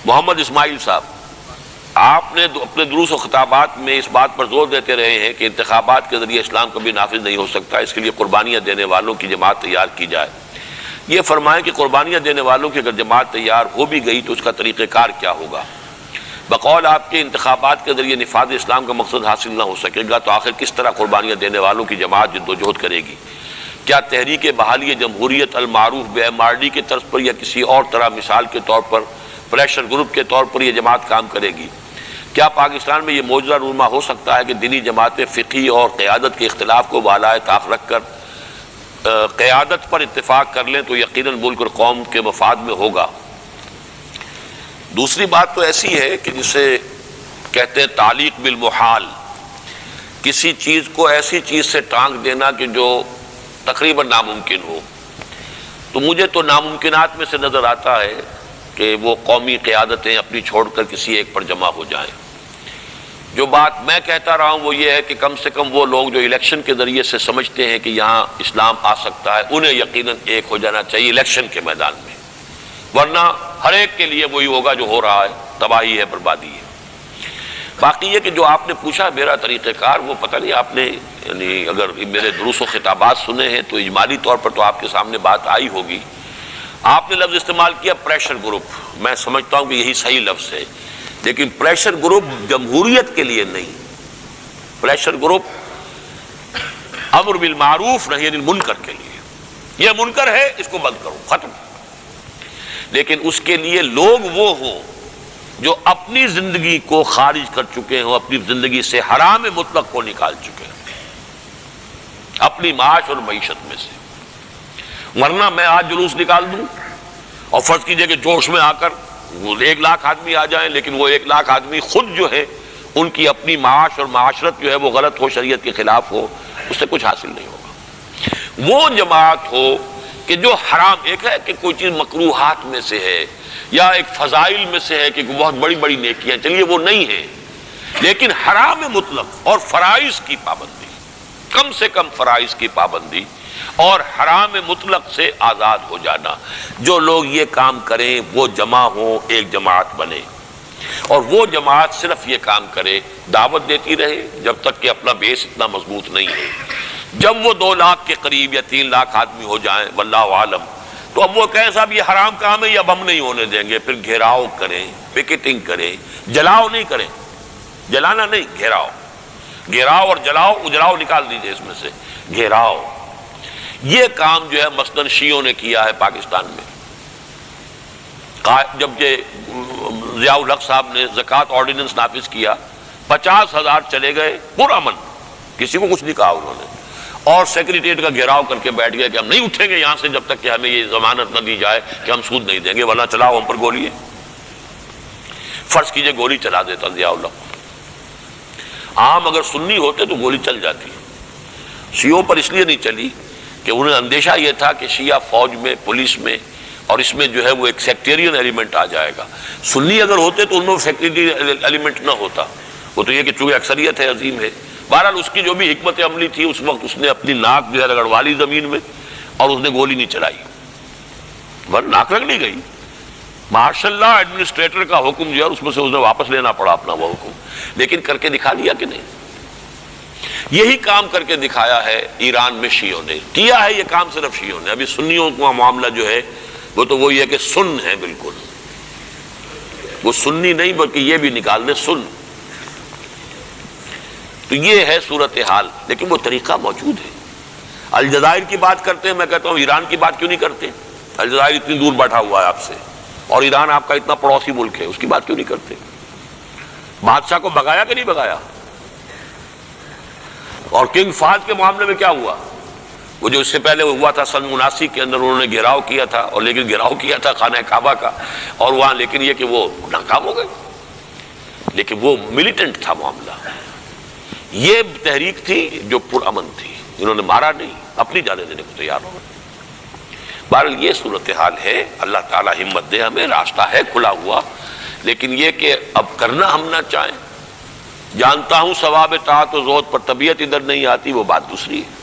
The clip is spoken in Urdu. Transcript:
محمد اسماعیل صاحب، آپ نے اپنے دروس و خطابات میں اس بات پر زور دیتے رہے ہیں کہ انتخابات کے ذریعے اسلام کبھی نافذ نہیں ہو سکتا، اس کے لیے قربانیاں دینے والوں کی جماعت تیار کی جائے۔ یہ فرمائیں کہ قربانیاں دینے والوں کی اگر جماعت تیار ہو بھی گئی تو اس کا طریقہ کار کیا ہوگا؟ بقول آپ کے انتخابات کے ذریعے نفاذ اسلام کا مقصد حاصل نہ ہو سکے گا تو آخر کس طرح قربانیاں دینے والوں کی جماعت جدوجہد کرے گی؟ کیا تحریک بحالی جمہوریت المعروف BMRD کے طرز پر یا کسی اور طرح مثال کے طور پر پریشر گروپ کے طور پر یہ جماعت کام کرے گی؟ کیا پاکستان میں یہ معجزہ نما ہو سکتا ہے کہ دینی جماعتیں فقہی اور قیادت کے اختلاف کو بالائے طاق رکھ کر قیادت پر اتفاق کر لیں تو یقیناً ملک اور قوم کے مفاد میں ہوگا؟ دوسری بات تو ایسی ہے کہ جسے کہتے ہیں تعلیق بالمحال، کسی چیز کو ایسی چیز سے ٹانک دینا کہ جو تقریباً ناممکن ہو، تو مجھے تو ناممکنات میں سے نظر آتا ہے کہ وہ قومی قیادتیں اپنی چھوڑ کر کسی ایک پر جمع ہو جائیں۔ جو بات میں کہتا رہا ہوں وہ یہ ہے کہ کم سے کم وہ لوگ جو الیکشن کے ذریعے سے سمجھتے ہیں کہ یہاں اسلام آ سکتا ہے، انہیں یقیناً ایک ہو جانا چاہیے الیکشن کے میدان میں، ورنہ ہر ایک کے لیے وہی ہوگا جو ہو رہا ہے، تباہی ہے، بربادی ہے۔ باقی یہ کہ جو آپ نے پوچھا میرا طریقہ کار، وہ پتہ نہیں آپ نے یعنی اگر میرے دروس و خطابات سنے ہیں تو اجمالی طور پر تو آپ کے سامنے بات آئی ہوگی۔ آپ نے لفظ استعمال کیا پریشر گروپ، میں سمجھتا ہوں کہ یہی صحیح لفظ ہے، لیکن پریشر گروپ جمہوریت کے لیے نہیں، پریشر گروپ امر بالمعروف نہی عن المنکر کے لیے۔ یہ منکر ہے، اس کو بند کرو، ختم۔ لیکن اس کے لیے لوگ وہ ہوں جو اپنی زندگی کو خارج کر چکے ہوں، اپنی زندگی سے حرام مطلق کو نکال چکے ہیں اپنی معاش اور معیشت میں سے۔ ورنہ میں آج جلوس نکال دوں اور فرض کیجئے کہ جوش میں آ کر 1 لاکھ آدمی آ جائیں، لیکن وہ 1 لاکھ آدمی خود جو ہے ان کی اپنی معاش اور معاشرت جو ہے وہ غلط ہو، شریعت کے خلاف ہو، اس سے کچھ حاصل نہیں ہوگا۔ وہ جماعت ہو کہ جو حرام، ایک ہے کہ کوئی چیز مکروہات میں سے ہے یا ایک فضائل میں سے ہے کہ بہت بڑی بڑی نیکیاں، چلیے وہ نہیں ہے، لیکن حرام مطلق اور فرائض کی پابندی، کم سے کم فرائض کی پابندی اور حرام مطلق سے آزاد ہو جانا۔ جو لوگ یہ کام کریں وہ جمع ہوں، ایک جماعت بنے، اور وہ جماعت صرف یہ کام کرے، دعوت دیتی رہے جب تک کہ اپنا بیس اتنا مضبوط نہیں ہے۔ جب وہ 2 لاکھ کے قریب یا 3 لاکھ آدمی ہو جائیں واللہ عالم، تو اب وہ کہیں صاحب یہ حرام کام ہے، یہ اب ہم نہیں ہونے دیں گے، پھر گھیراؤ کریں، پکیٹنگ کریں، جلاؤ نہیں کریں، جلانا نہیں، گھیراؤ، گھیراؤ اور جلاؤ، اجراؤ نکال دیجئے اس میں سے، گھیراؤ۔ یہ کام جو ہے مثلاً شیعوں نے کیا ہے پاکستان میں۔ جب یہ ضیاء الحق صاحب نے زکوٰۃ آرڈیننس نافذ کیا، 50,000 چلے گئے پرامن، کسی کو کچھ نہیں کہا انہوں نے، اور سیکریٹریٹ کا گھیراؤ کر کے بیٹھ گئے کہ ہم نہیں اٹھیں گے یہاں سے جب تک کہ ہمیں یہ ضمانت نہ دی جائے کہ ہم سود نہیں دیں گے، ورنہ چلاؤ ہم پر گولی ہے۔ فرض کیجئے گولی چلا دیتا ضیاء الحق، عام اگر سنی ہوتے تو گولی چل جاتی، شیعوں پر اس لیے نہیں چلی کہ انہیں اندیشہ یہ تھا کہ شیعہ فوج میں، پولیس میں، اور اس میں جو ہے وہ ایک سیکٹیرین ایلیمنٹ آ جائے گا۔ سنی اگر ہوتے تو ان میں سیکٹیرین ایلیمنٹ نہ ہوتا، وہ تو یہ کہ چونکہ اکثریت ہے، عظیم ہے۔ بہرحال اس کی جو بھی حکمت عملی تھی اس وقت، اس نے اپنی ناک جو ہے رگڑوا لی زمین میں اور اس نے گولی نہیں چلائی، ورنہ ناک رگڑ لی گئی۔ ماشاء اللہ ایڈمنسٹریٹر کا حکم جو ہے اس میں سے اس نے واپس لینا پڑا اپنا وہ حکم، لیکن کر کے دکھا دیا کہ نہیں؟ یہی کام کر کے دکھایا ہے ایران میں شیعوں نے، کیا ہے یہ کام صرف شیعوں نے۔ ابھی سنیوں کا معاملہ جو ہے وہ تو وہی ہے کہ سن ہے، بالکل وہ سنی نہیں بلکہ یہ بھی نکال دے سن۔ تو یہ ہے صورتحال، لیکن وہ طریقہ موجود ہے۔ الجزائر کی بات کرتے ہیں، میں کہتا ہوں ایران کی بات کیوں نہیں کرتے؟ الجزائر اتنی دور بیٹھا ہوا ہے آپ سے، اور ایران آپ کا اتنا پڑوسی ملک ہے، اس کی بات کیوں نہیں کرتے؟ بادشاہ کو بھگایا کہ نہیں بھگایا؟ اور کنگ فہد کے معاملے میں کیا ہوا؟ وہ جو اس سے پہلے ہوا تھا سن 79 کے اندر، انہوں نے گھیراؤ کیا تھا، اور لیکن گھیراؤ کیا تھا خانہ کعبہ کا، اور وہاں لیکن یہ کہ وہ ناکام ہو گئے، لیکن وہ ملیٹنٹ تھا معاملہ۔ یہ تحریک تھی جو پرامن تھی، انہوں نے مارا نہیں، اپنی جانیں دینے کو تیار ہو گئے۔ بہرحال یہ صورتحال ہے، اللہ تعالی ہمت دے ہمیں، راستہ ہے کھلا ہوا، لیکن یہ کہ اب کرنا ہم نہ چاہیں۔ جانتا ہوں ثواب طاعت و زہد پر طبیعت ادھر نہیں آتی، وہ بات دوسری ہے۔